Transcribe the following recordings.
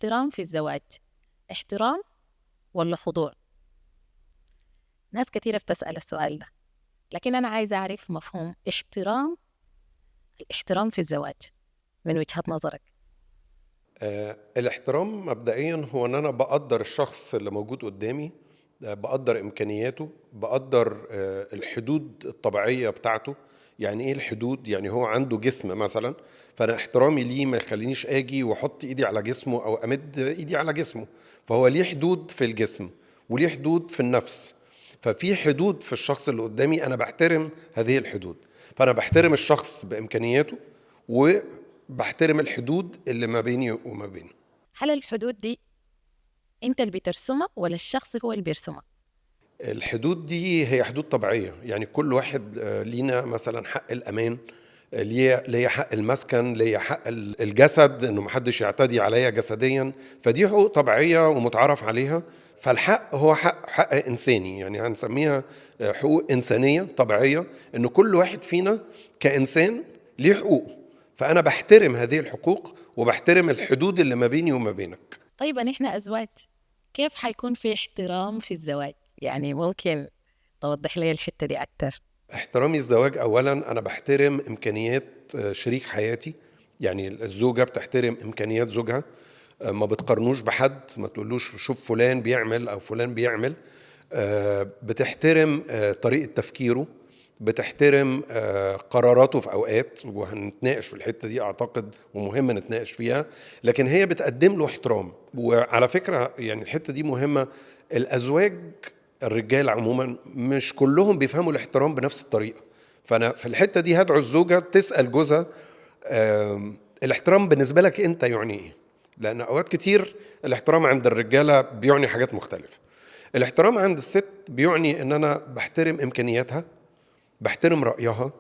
الاحترام في الزواج احترام ولا خضوع؟ ناس كثيرة بتسأل السؤال ده، لكن أنا عايزة أعرف مفهوم الاحترام في الزواج من وجهة نظرك. الاحترام مبدئيا هو ان انا بقدر الشخص اللي موجود قدامي، بقدر امكانياته، بقدر الحدود الطبيعية بتاعته. يعني ايه الحدود؟ يعني هو عنده جسم مثلا، فانا احترامي ليه ما يخلينيش اجي واحط ايدي على جسمه او امد ايدي على جسمه. فهو ليه حدود في الجسم وليه حدود في النفس، ففي حدود في الشخص اللي قدامي انا بحترم هذه الحدود. فانا بحترم الشخص بامكانياته وبحترم الحدود اللي ما بيني وما بينه. هل الحدود دي أنت اللي بترسمها ولا الشخص هو اللي بيرسمها؟ الحدود دي هي حدود طبيعية، يعني كل واحد لينا مثلا حق الأمان، ليا حق المسكن، ليا حق الجسد، انه محدش يعتدي عليا جسديا. فدي حقوق طبيعية ومتعارف عليها. فالحق هو حق إنساني، يعني هنسميها حقوق إنسانية طبيعية، إن كل واحد فينا كإنسان ليه حقوق. فأنا بحترم هذه الحقوق وبحترم الحدود اللي ما بيني وما بينك. طيب نحن أزواج، كيف حيكون في احترام في الزواج؟ يعني ممكن توضح لي الحتة دي أكتر؟ احترامي الزواج أولا أنا بحترم إمكانيات شريك حياتي. يعني الزوجة بتحترم إمكانيات زوجها، ما بتقارنوش بحد، ما تقولوش شوف فلان بيعمل أو فلان بيعمل. بتحترم طريقة تفكيره، بتحترم قراراته في أوقات، وهنتناقش في الحتة دي أعتقد ومهم نتناقش فيها. لكن هي بتقدم له احترام. وعلى فكرة يعني الحتة دي مهمة، الأزواج الرجال عموما مش كلهم بيفهموا الاحترام بنفس الطريقة. فأنا في الحتة دي هدعو الزوجة تسأل جوزها الاحترام بالنسبة لك أنت يعني إيه؟ لأن أوقات كتير الاحترام عند الرجالة بيعني حاجات مختلفة. الاحترام عند الست بيعني ان انا بحترم امكانياتها، بحترم رأيها،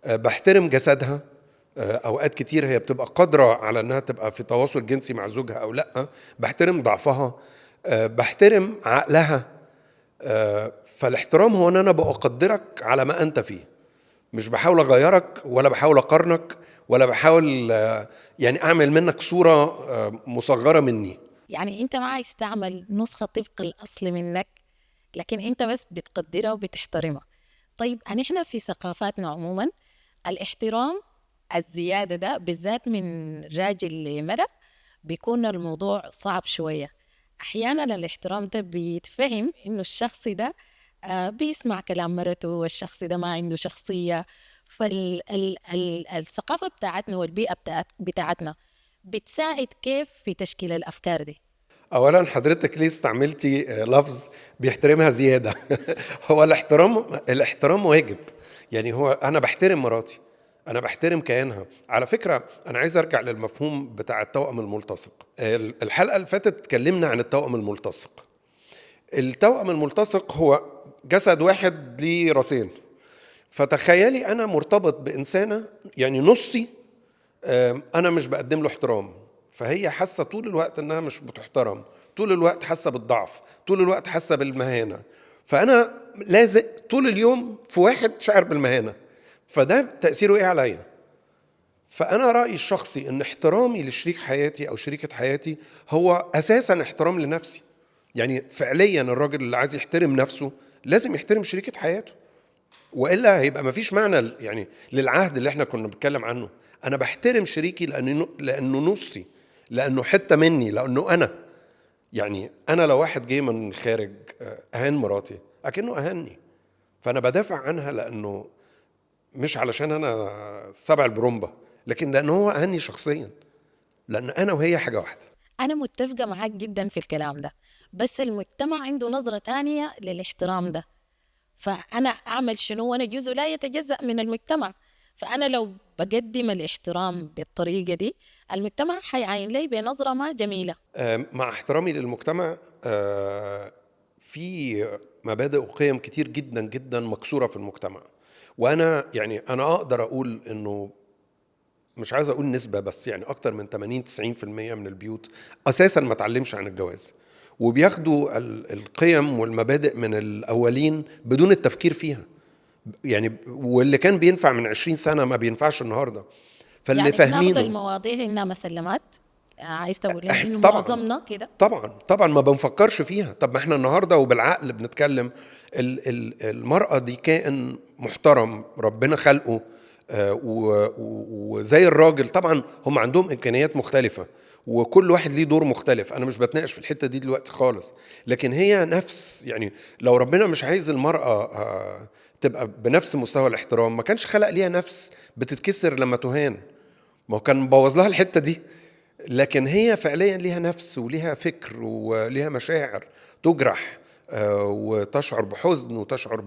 بحترم جسدها. اوقات كتير هي بتبقى قادرة على انها تبقى في تواصل جنسي مع زوجها او لا، بحترم ضعفها، بحترم عقلها. فالاحترام هو ان انا بقدرك على ما انت فيه، مش بحاول اغيرك ولا بحاول اقارنك ولا بحاول يعني اعمل منك صورة مصغرة مني. يعني أنت ما عايز تعمل نسخة طبق الأصل منك، لكن أنت بس بتقدرها وبتحترمها. طيب نحن في ثقافاتنا عموما الاحترام الزيادة ده بالذات من راجل لمرأة بيكون الموضوع صعب شوية. أحيانا الاحترام ده بيتفهم إنه الشخص ده بيسمع كلام مرته والشخص ده ما عنده شخصية. فالثقافة بتاعتنا والبيئة بتاعتنا بتساعد كيف في تشكيل الأفكار دي. اولا حضرتك ليه استعملتي لفظ بيحترمها زياده؟ هو الاحترام واجب. يعني هو انا بحترم مراتي، انا بحترم كيانها. على فكره انا عايز ارجع للمفهوم بتاع التوأم الملتصق. الحلقه اللي فاتت اتكلمنا عن التوأم الملتصق. التوأم الملتصق هو جسد واحد ليه راسين. فتخيلي انا مرتبط بانسانه يعني نصي انا مش بقدم له احترام، فهي حاسه طول الوقت انها مش بتحترم، طول الوقت حاسه بالضعف، طول الوقت حاسه بالمهانه. فانا لازق طول اليوم في واحد شاعر بالمهانه، فده تاثيره ايه عليا؟ فانا رايي الشخصي ان احترامي لشريك حياتي او شريكه حياتي هو اساسا احترام لنفسي. يعني فعليا الراجل اللي عايز يحترم نفسه لازم يحترم شريكه حياته، والا هيبقى مفيش معنى يعني للعهد اللي احنا كنا بنتكلم عنه. انا بحترم شريكي لانه نصي، لانه حته مني، لانه انا. يعني انا لو واحد جه من خارج اهان مراتي اكنه اهاني، فانا بدافع عنها لانه مش علشان انا سبع البرومبا، لكن لانه هو اهاني شخصيا، لان انا وهي حاجه واحده. أنا متفقة معاك جدا في الكلام ده، بس المجتمع عنده نظرة تانية للاحترام ده. فأنا أعمل شنو وأنا جزء لا يتجزأ من المجتمع. فأنا لو بقدم الاحترام بالطريقة دي المجتمع حيعين لي بنظرة ما جميلة. مع احترامي للمجتمع، في مبادئ وقيم كتير جدا جدا مكسورة في المجتمع. وانا يعني انا اقدر اقول انه مش عايز اقول نسبة، بس يعني اكتر من 80-90% من البيوت اساسا ما تعلمش عن الجواز، وبياخدوا القيم والمبادئ من الاولين بدون التفكير فيها. يعني واللي كان بينفع من 20 سنة ما بينفعش النهاردة. فاللي يعني بناخد فاهمينه المواضيع إنها مسلمات. عايز تقول لنا انه طبعا معظمنا كده؟ طبعا ما بنفكرش فيها. طب ما احنا النهارده وبالعقل بنتكلم. المرأة دي كائن محترم ربنا خلقه، وزي الراجل طبعا هم عندهم امكانيات مختلفة، وكل واحد ليه دور مختلف. انا مش بتناقش في الحتة دي دلوقتي خالص، لكن هي نفس، يعني لو ربنا مش عايز المرأة تبقى بنفس مستوى الاحترام، ما كانش خلق ليها نفس بتتكسر لما تهان، ما هو كان بوظ لها الحتة دي. لكن هي فعليا ليها نفس وليها فكر وليها مشاعر تجرح، وتشعر بحزن وتشعر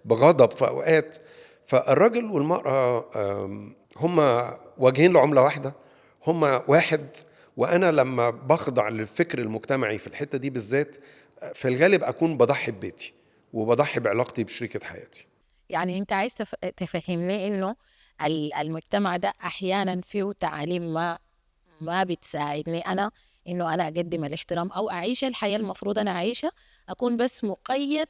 بغضب في أوقات. فالراجل والمرأة هما وجهين لعملة واحدة، هما واحد. وأنا لما بخضع للفكر المجتمعي في الحتة دي بالذات، في الغالب أكون بضحي ببيتي وبضحي بعلاقتي بشريكة حياتي. يعني انت عايز تفهمني انه المجتمع ده احيانا فيه تعاليم ما بتساعدني انا انه انا اقدم الاحترام او اعيش الحياة المفروض انا اعيشها، اكون بس مقيد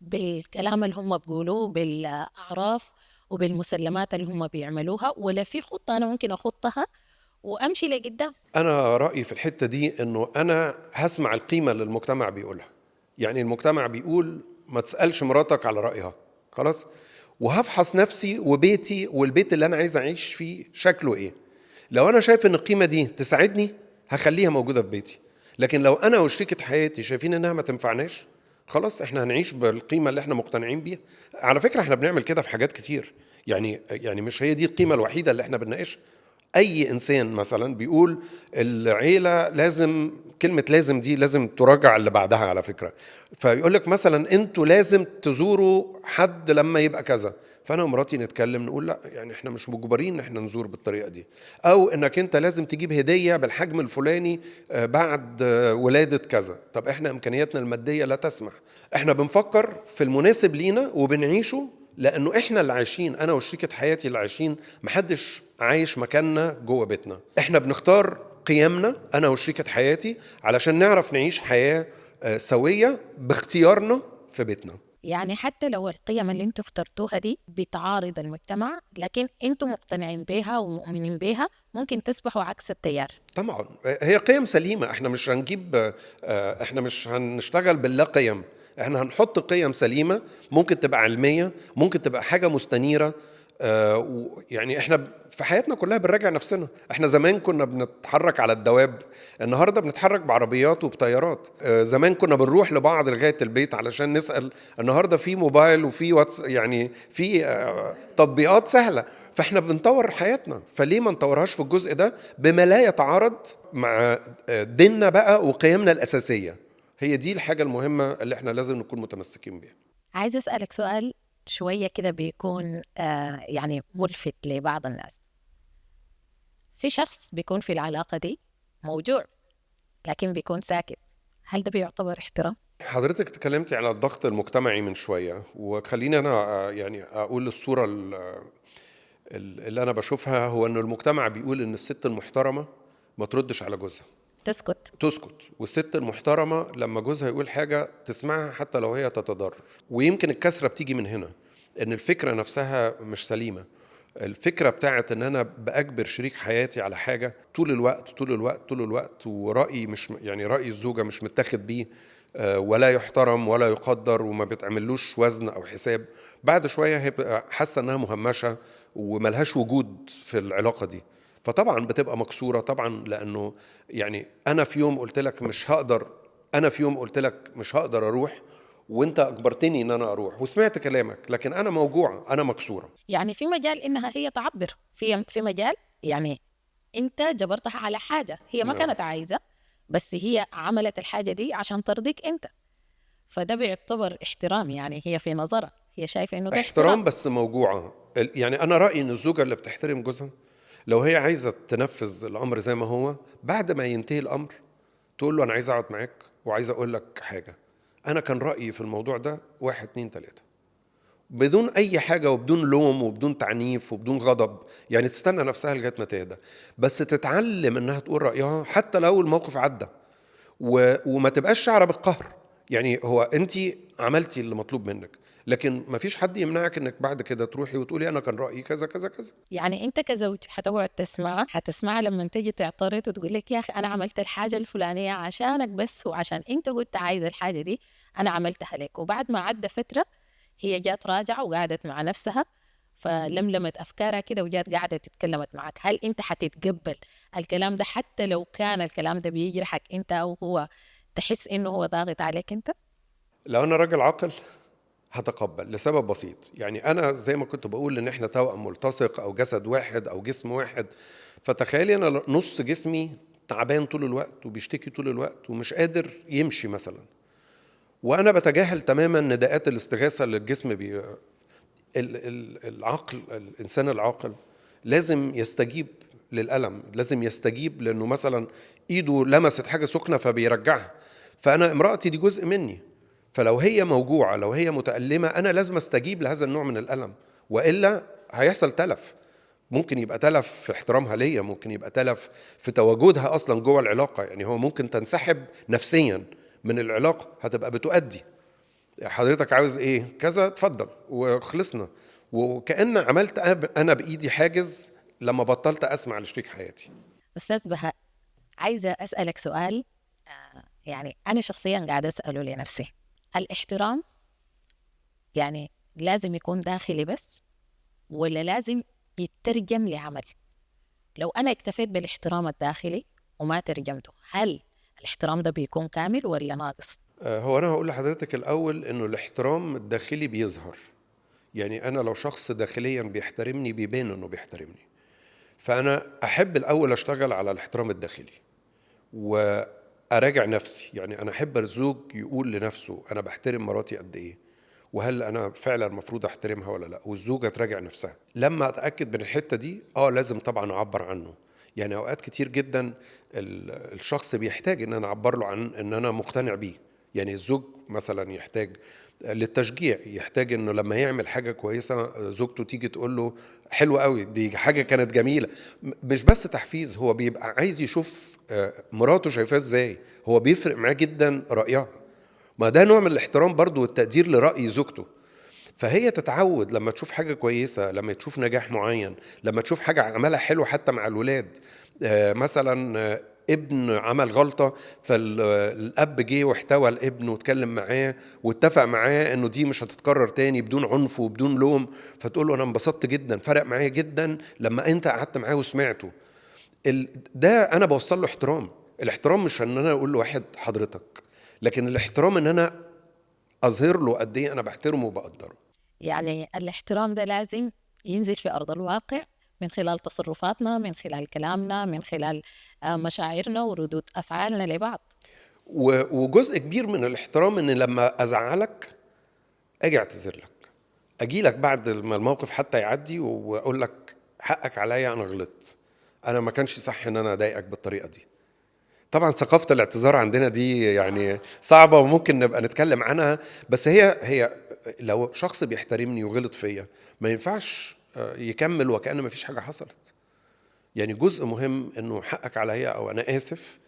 بالكلام اللي هم بيقولوه، بالاعراف وبالمسلمات اللي هم بيعملوها، ولا في خطة انا ممكن اخطها وامشي لقدام؟ أنا رأيي في الحتة دي إنه أنا هسمع القيمة اللي المجتمع بيقولها. يعني المجتمع بيقول ما تسألش مراتك على رأيها، خلاص، وهفحص نفسي وبيتي والبيت اللي أنا عايز أعيش فيه شكله إيه. لو أنا شايف إن القيمة دي تساعدني هخليها موجودة في بيتي. لكن لو أنا وشريكة حياتي شايفين إنها ما تنفعناش، خلاص إحنا هنعيش بالقيمة اللي إحنا مقتنعين بيها. على فكرة إحنا بنعمل كده في حاجات كتير، يعني مش هي دي القيمة الوحيدة اللي إحنا بنناقشها. اي انسان مثلا بيقول العيله لازم، كلمه لازم دي لازم تراجع اللي بعدها على فكره. فيقول لك مثلا انتوا لازم تزوروا حد لما يبقى كذا، فانا ومراتي نتكلم نقول لا، يعني احنا مش مجبرين ان احنا نزور بالطريقه دي. او انك انت لازم تجيب هديه بالحجم الفلاني بعد ولاده كذا. طب احنا امكانياتنا الماديه لا تسمح. احنا بنفكر في المناسب لينا وبنعيشه، لانه احنا اللي عايشين، انا وشريكة حياتي اللي عايشين، محدش عايش مكاننا جوه بيتنا. احنا بنختار قيمنا انا وشريكة حياتي علشان نعرف نعيش حياة سوية باختيارنا في بيتنا. يعني حتى لو القيم اللي انتوا اخترتوها دي بتعارض المجتمع، لكن انتوا مقتنعين بيها ومؤمنين بيها، ممكن تسبحوا عكس التيار. طبعا هي قيم سليمة. احنا مش هنجيب احنا مش هنشتغل باللا قيم. احنا هنحط قيم سليمة، ممكن تبقى علمية، ممكن تبقى حاجة مستنيرة. يعني احنا في حياتنا كلها بنراجع نفسنا. احنا زمان كنا بنتحرك على الدواب، النهارده بنتحرك بعربيات وبطيارات. زمان كنا بنروح لبعض لغايه البيت علشان نسال، النهارده في موبايل وفي واتس، يعني في تطبيقات سهله. فاحنا بنطور حياتنا، فليه ما نطورهاش في الجزء ده بما لا يتعارض مع ديننا بقى وقيمنا الاساسيه. هي دي الحاجه المهمه اللي احنا لازم نكون متمسكين بيها. عايز أسألك سؤال شوية كده بيكون يعني ملفت لبعض الناس. في شخص بيكون في العلاقة دي موجوع لكن بيكون ساكت، هل ده بيعتبر احترام؟ حضرتك اتكلمتي على الضغط المجتمعي من شوية، وخليني أنا يعني أقول الصورة اللي أنا بشوفها، هو أن المجتمع بيقول أن الست المحترمة ما تردش على جوزها، تسكت. تسكت. والست المحترمة لما جوزها يقول حاجة تسمعها حتى لو هي تتضرر. ويمكن الكسرة بتيجي من هنا، أن الفكرة نفسها مش سليمة. الفكرة بتاعت ان انا بأجبر شريك حياتي على حاجة طول الوقت طول الوقت طول الوقت، ورأيي مش، يعني رأي الزوجة مش متاخد بيه ولا يحترم ولا يقدر وما بتعملوش وزن او حساب. بعد شوية هي حاسة انها مهمشة وملهاش وجود في العلاقة دي. فطبعا بتبقى مكسورة طبعا، لانه يعني انا في يوم قلت لك مش هقدر، انا في يوم قلت لك مش هقدر اروح، وانت اجبرتني ان انا اروح وسمعت كلامك، لكن انا موجوعة، انا مكسورة. يعني في مجال إنها هي تعبر، في مجال يعني أنت جبرتها على حاجة هي ما نعم. كانت عايزة، بس هي عملت الحاجة دي عشان ترضيك أنت، فده بيعتبر احترام. يعني هي في نظرها هي شايفة إنه ده احترام احترام. بس موجوعة. يعني أنا رأيي إن الزوجة اللي بتحترم جوزها، لو هي عايزة تنفذ الأمر زي ما هو، بعد ما ينتهي الأمر تقول له أنا عايز أقعد معاك وعايز أقول لك حاجة. أنا كان رأيي في الموضوع ده 1 2 3، بدون أي حاجة وبدون لوم وبدون تعنيف وبدون غضب. يعني تستنى نفسها لغاية ما تهدى، بس تتعلم إنها تقول رأيها حتى لو الموقف عدى، وما تبقاش شعره بالقهر. يعني هو انت عملتي اللي مطلوب منك، لكن مفيش حد يمنعك انك بعد كده تروحي وتقولي انا كان رأيي كذا كذا كذا. يعني انت كزوج حتقعد حتسمع لما تيجي تعترض وتقول لك يا اخي انا عملت الحاجه الفلانيه عشانك بس، وعشان انت قلت عايز الحاجه دي انا عملتها لك، وبعد ما عدى فتره هي جات راجعه وقعدت مع نفسها فلملمت افكارها كده وجات قاعده تتكلمت معك، هل انت حتتقبل الكلام ده حتى لو كان الكلام ده بيجرحك انت او هو تحس انه هو ضاغط عليك انت؟ لو انا راجل عاقل هتقبل لسبب بسيط. يعني انا زي ما كنت بقول ان احنا توأم ملتصق او جسد واحد او جسم واحد، فتخيلي انا نص جسمي تعبان طول الوقت وبيشتكي طول الوقت ومش قادر يمشي مثلا، وانا بتجاهل تماما نداءات الاستغاثه اللي الجسم العقل، الانسان العاقل لازم يستجيب للألم، لازم يستجيب لانه مثلا ايده لمست حاجه سخنه فبيرجعها. فانا امرأتي دي جزء مني، فلو هي موجوعه لو هي متألمه انا لازم استجيب لهذا النوع من الألم، والا هيحصل تلف. ممكن يبقى تلف في احترامها ليا، ممكن يبقى تلف في تواجدها اصلا جوه العلاقه. يعني هو ممكن تنسحب نفسيا من العلاقه، هتبقى بتؤدي حضرتك عاوز ايه كذا اتفضل وخلصنا، وكأن عملت انا بايدي حاجز لما بطلت اسمع لشريك حياتي. استاذ بهاء، عايزه اسالك سؤال، يعني انا شخصيا قاعده اساله لنفسي. الاحترام يعني لازم يكون داخلي بس ولا لازم يترجم لعمل؟ لو أنا اكتفيت بالاحترام الداخلي وما ترجمته، هل الاحترام ده بيكون كامل ولا ناقص؟ هو انا هقول لحضرتك الاول انه الاحترام الداخلي بيظهر. يعني انا لو شخص داخليا بيحترمني بيبان انه بيحترمني، فانا احب الاول اشتغل على الاحترام الداخلي واراجع نفسي. يعني انا احب الزوج يقول لنفسه انا بحترم مراتي قد ايه، وهل انا فعلا المفروض احترمها ولا لا، والزوجه تراجع نفسها. لما اتاكد من الحته دي لازم طبعا اعبر عنه. يعني اوقات كتير جدا الشخص بيحتاج ان انا اعبر له عن ان انا مقتنع بيه. يعني الزوج مثلا يحتاج للتشجيع، يحتاج انه لما يعمل حاجه كويسه زوجته تيجي تقول له حلو قوي دي حاجه كانت جميله. مش بس تحفيز، هو بيبقى عايز يشوف مراته شايفاه ازاي، هو بيفرق معاه جدا رايها. ما ده نوع من الاحترام برضو والتقدير لرأي زوجته. فهي تتعود لما تشوف حاجة كويسة، لما تشوف نجاح معين، لما تشوف حاجة عملها حلو حتى مع الولاد. مثلا ابن عمل غلطة فالأب جه واحتوى الابن واتكلم معاه واتفق معاه انه دي مش هتتكرر تاني بدون عنف وبدون لوم، فتقول له انا انبسطت جدا، فرق معايا جدا لما انت قعدت معاه وسمعته. ده انا بوصل له احترام. الاحترام مش ان انا اقول لواحد حضرتك، لكن الاحترام ان انا اظهر له قد ايه انا بحترمه وبقدره. يعني الاحترام ده لازم ينزل في أرض الواقع من خلال تصرفاتنا، من خلال كلامنا، من خلال مشاعرنا وردود أفعالنا لبعض. وجزء كبير من الاحترام ان لما ازعلك اجي اعتذر لك، اجي لك بعد ما الموقف حتى يعدي واقول لك حقك عليا، انا غلطت، انا ما كانش صح ان انا اضايقك بالطريقه دي. طبعا ثقافة الاعتذار عندنا دي يعني صعبة وممكن نبقى نتكلم عنها، بس هي لو شخص بيحترمني وغلط فيا ما ينفعش يكمل وكأن ما فيش حاجة حصلت. يعني جزء مهم انه حقك عليا، او انا اسف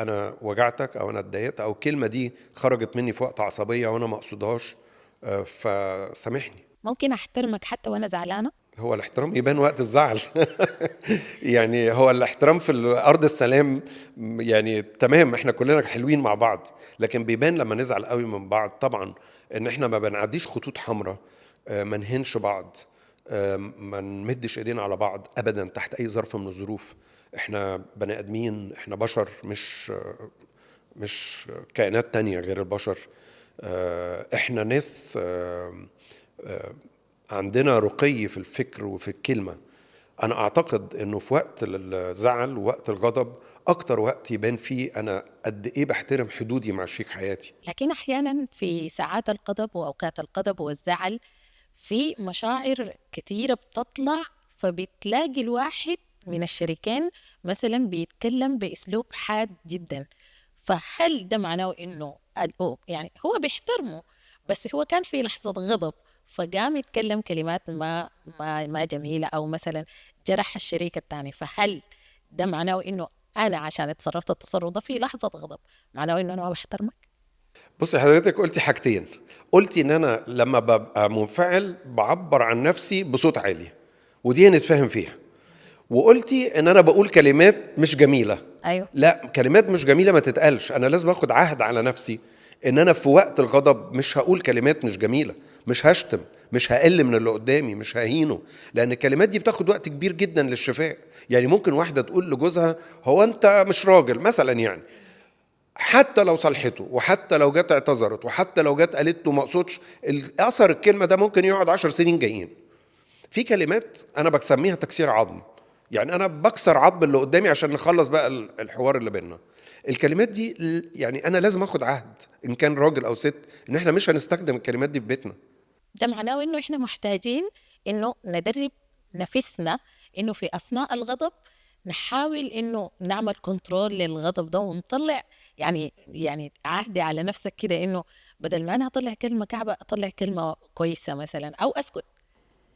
انا وجعتك، او انا اتضايقت، او الكلمة دي خرجت مني في وقت عصبية وانا ما اقصدهاش، فسامحني. ممكن أحترمك حتى وأنا زعلانة؟ هو الاحترام يبان وقت الزعل. يعني هو الاحترام في الارض السلام، يعني تمام احنا كلنا حلوين مع بعض، لكن بيبان لما نزعل قوي من بعض طبعا ان احنا ما بنعديش خطوط حمراء، ما نهنش بعض، ما نمدش ايدينا على بعض ابدا تحت اي ظرف من الظروف. احنا بني ادمين، احنا بشر، مش كائنات تانية غير البشر. احنا ناس عندنا رقي في الفكر وفي الكلمة. أنا أعتقد أنه في وقت الزعل ووقت الغضب أكتر وقت يبان فيه أنا قد إيه بحترم حدودي مع شريك حياتي. لكن أحيانا في ساعات الغضب وأوقات الغضب والزعل في مشاعر كتيرة بتطلع، فبتلاقي الواحد من الشريكين مثلا بيتكلم بأسلوب حاد جدا، فهل ده معناه إنه يعني هو بيحترمه بس هو كان في لحظة غضب فقام يتكلم كلمات ما جميلة أو مثلا جرح الشريك التاني، فهل ده معناه إنه أنا عشان اتصرفت التصرف ده في لحظة غضب معناه إنه أنا ما بحترمك؟ بصي حضرتك قلتي حاجتين. قلتي ان انا لما ببقى منفعل بعبر عن نفسي بصوت عالي، ودي هنتفاهم فيها. وقلتي ان انا بقول كلمات مش جميله. ايوه. لا، كلمات مش جميله ما تتقالش. انا لازم اخد عهد على نفسي ان انا في وقت الغضب مش هقول كلمات مش جميله، مش هشتم، مش هقل من اللي قدامي، مش ههينه، لان الكلمات دي بتاخد وقت كبير جدا للشفاء. يعني ممكن واحده تقول لجوزها هو انت مش راجل مثلا، يعني حتى لو صلحته، وحتى لو جت اعتذرت، وحتى لو جت قالت له ما اقصدش، اثر الكلمه ده ممكن يقعد 10 سنين جايين. في كلمات انا بسميها تكسير عظم، يعني انا بكسر عظم اللي قدامي عشان نخلص بقى الحوار اللي بيننا. الكلمات دي يعني انا لازم اخد عهد ان كان راجل او ست ان احنا مش هنستخدم الكلمات دي في بيتنا. ده معناه انه احنا محتاجين انه ندرب نفسنا انه في اثناء الغضب نحاول انه نعمل كنترول للغضب ده ونطلع، يعني عهدي على نفسك كده انه بدل ما انا اطلع كلمة كعبة اطلع كلمة كويسة مثلا، او اسكت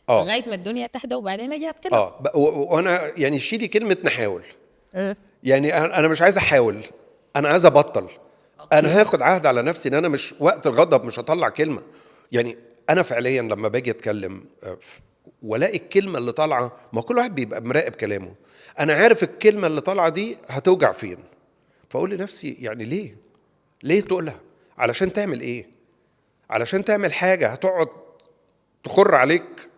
اه لغاية ما الدنيا تهدى وبعدين اجي اتكلم. اه وانا يعني شيلي كلمه نحاول. أه. يعني انا مش عايز احاول، انا عايز ابطل. اوكي. انا هاخد عهد على نفسي ان انا مش وقت الغضب مش هطلع كلمه. يعني انا فعليا لما باجي اتكلم والاقي الكلمه اللي طالعه، ما كل واحد بيبقى مراقب كلامه، انا عارف الكلمه اللي طالعه دي هتوجع فين، فاقول لنفسي يعني ليه تقولها؟ علشان تعمل ايه؟ علشان تعمل حاجه هتقعد تخر عليك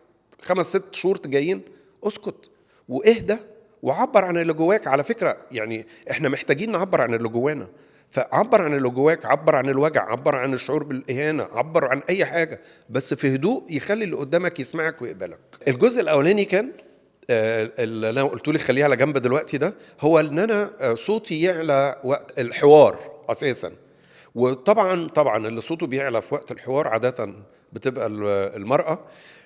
5 6 شهور جايين؟ اسكت واهدى وعبر عن اللي جواك. على فكرة يعني احنا محتاجين نعبر عن اللي جوانا، فعبر عن اللي جواك، عبر عن الوجع، عبر عن الشعور بالإهانة، عبر عن أي حاجة، بس في هدوء يخلي اللي قدامك يسمعك ويقبلك. الجزء الأولاني كان اللي انا قلت لي خليه على جنب دلوقتي ده، هو ان انا صوتي يعلى وقت الحوار اساسا. وطبعا اللي صوته بيعلى في وقت الحوار عاده بتبقى المراه،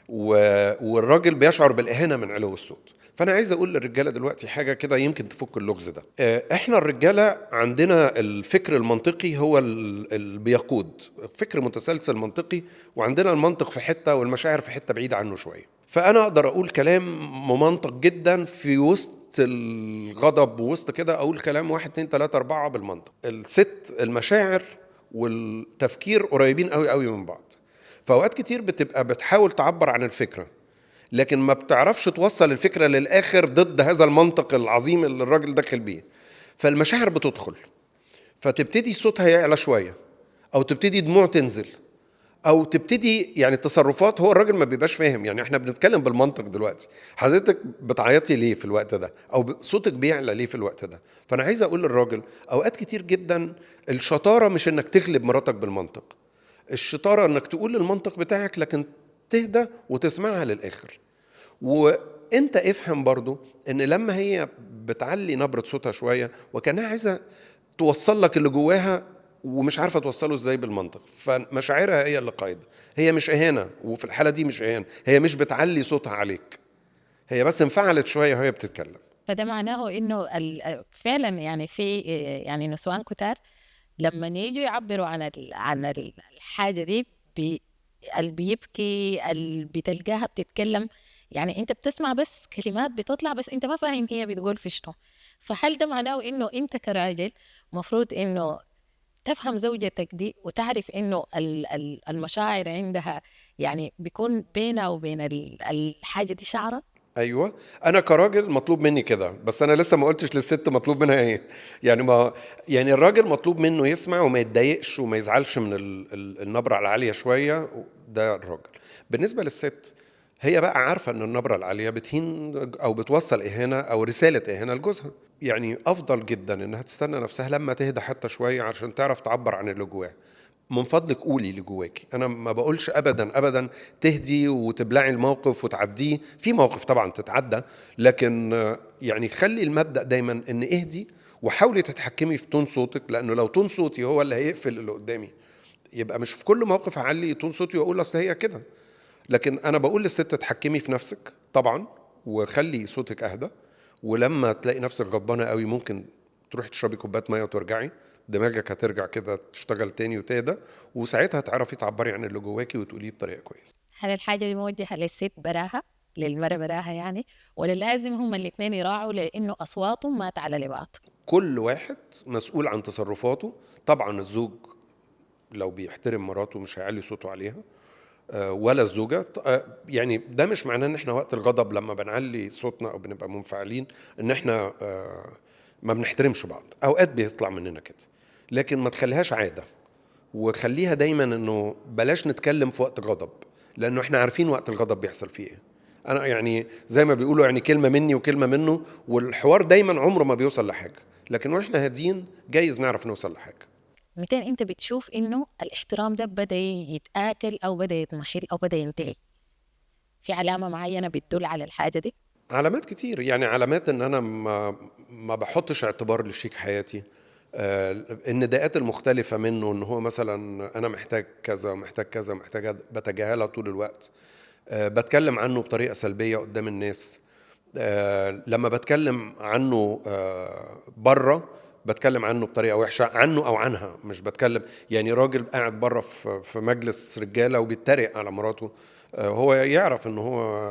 والراجل بيشعر بالاهانه من علو الصوت. فانا عايز اقول للرجاله دلوقتي حاجه كده يمكن تفك اللغز ده. احنا الرجاله عندنا الفكر المنطقي هو اللي بيقود فكر متسلسل منطقي، وعندنا المنطق في حته والمشاعر في حته بعيده عنه شويه. فانا اقدر اقول كلام ممنطق جدا في وسط الغضب، ووسط كده اقول كلام 1 2 3 4 بالمنطق. الست المشاعر والتفكير قريبين قوي قوي من بعض، فاوقات كتير بتبقى بتحاول تعبر عن الفكره لكن ما بتعرفش توصل الفكره للاخر ضد هذا المنطق العظيم اللي الراجل داخل بيه، فالمشاعر بتدخل، فتبتدي صوتها يعلى شويه، او تبتدي دموع تنزل، او تبتدي يعني تصرفات هو الراجل ما بيبقاش فاهم. يعني احنا بنتكلم بالمنطق دلوقتي، حضرتك بتعيطي ليه في الوقت ده، او صوتك بيعلى ليه في الوقت ده؟ فانا عايز اقول للراجل اوقات كتير جدا الشطاره مش انك تغلب مراتك بالمنطق، الشطاره انك تقول المنطق بتاعك لكن تهدى وتسمعها للاخر. وانت افهم برضو ان لما هي بتعلي نبرة صوتها شوية وكانها عايزة توصل لك اللي جواها ومش عارفة توصله ازاي بالمنطق، فمشاعرها هي اللي قايدة. هي مش اهانة، وفي الحالة دي مش اهانة، هي مش بتعلي صوتها عليك، هي بس انفعلت شوية وهي بتتكلم. فده معناه انه فعلا يعني في يعني نسوان كتار لما يجوا يعبروا عن الحاجة دي اللي بيبكي اللي بتلقاها بتتكلم، يعني انت بتسمع بس كلمات بتطلع بس انت ما فاهم هي بتقول في شنو. فهل ده معناه انه انت كراجل مفروض انه تفهم زوجتك دي وتعرف انه المشاعر عندها يعني بيكون بينها وبين الحاجة دي شعرة؟ ايوه، انا كراجل مطلوب مني كده، بس انا لسه ما قلتش للست مطلوب منها ايه. يعني ما يعني الراجل مطلوب منه يسمع وما يتضايقش وما يزعلش من النبره العاليه شويه، ده الراجل. بالنسبه للست، هي بقى عارفه ان النبره العاليه بتهين او بتوصل اهانه او رساله اهانه لجوزها. يعني افضل جدا انها تستنى نفسها لما تهدى حتى شويه عشان تعرف تعبر عن اللي جواها. من فضلك قولي اللي جواكي. انا ما بقولش ابدا ابدا تهدي وتبلعي الموقف وتعديه، في موقف طبعا تتعدى، لكن يعني خلي المبدأ دايما ان اهدي وحاولي تتحكمي في تون صوتك، لانه لو تون صوتي هو اللي هيقفل اللي قدامي يبقى مش في كل موقف اعلي تون صوتي واقول اصل هي كده. لكن انا بقول للست تحكمي في نفسك طبعا وخلي صوتك اهدى، ولما تلاقي نفسك غضبانه قوي ممكن تروحي تشربي كوبايه ميه وترجعي، دماغك هترجع كده تشتغل تاني وتهدى، وساعتها تعرفي تعبري عن اللي جواكي وتقوليه بطريقه كويسه. هل الحاجة دي موجهة للست براها، للمرأة براها يعني، ولا لازم هما الاثنين يراعوا لأنه أصواتهم ما تعلى لبعض؟ كل واحد مسؤول عن تصرفاته. طبعا الزوج لو بيحترم مراته مش هيعلي صوته عليها، ولا الزوجة. يعني ده مش معناه ان احنا وقت الغضب لما بنعلي صوتنا او بنبقى منفعلين ان احنا ما بنحترمش بعض. اوقات بيطلع مننا كده، لكن ما تخليهاش عادة، وخليها دايما انه بلاش نتكلم في وقت غضب، لانه احنا عارفين وقت الغضب بيحصل فيه ايه. انا يعني زي ما بيقولوا يعني كلمة مني وكلمة منه، والحوار دايما عمره ما بيوصل لحاجة، لكن واحنا هاديين جايز نعرف نوصل لحاجة. 200 انت بتشوف انه الاحترام ده بدأ يتآكل او بدأ يتمحل او بدأ ينتهي؟ في علامة معينة بتدل على الحاجة دي؟ علامات كتير، يعني علامات ان انا ما بحطش اعتبار لشريك حياتي، النداءات المختلفة منه، ان هو مثلا انا محتاج كذا محتاج كذا محتاج، بتجاهلها طول الوقت، بتكلم عنه بطريقة سلبية قدام الناس، لما بتكلم عنه بره بتكلم عنه بطريقه وحشه عنه او عنها، مش بتكلم يعني راجل قاعد بره في مجلس رجاله وبيتريق على مراته، هو يعرف ان هو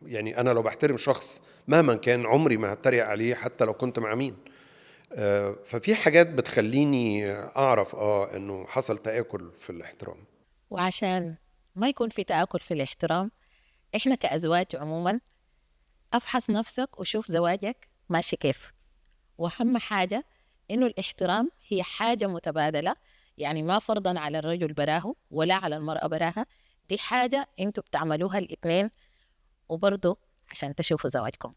يعني انا لو بحترم شخص مهما كان عمري ما هتريق عليه حتى لو كنت مع مين. ففي حاجات بتخليني اعرف انه حصل تآكل في الاحترام. وعشان ما يكون في تآكل في الاحترام، احنا كأزواج عموما افحص نفسك وشوف زواجك ماشي كيف. واهم حاجة انه الاحترام هي حاجة متبادلة، يعني ما فرضا على الرجل براه ولا على المرأة براها، دي حاجة انتوا بتعملوها الاثنين، وبرضه عشان تشوفوا زواجكم.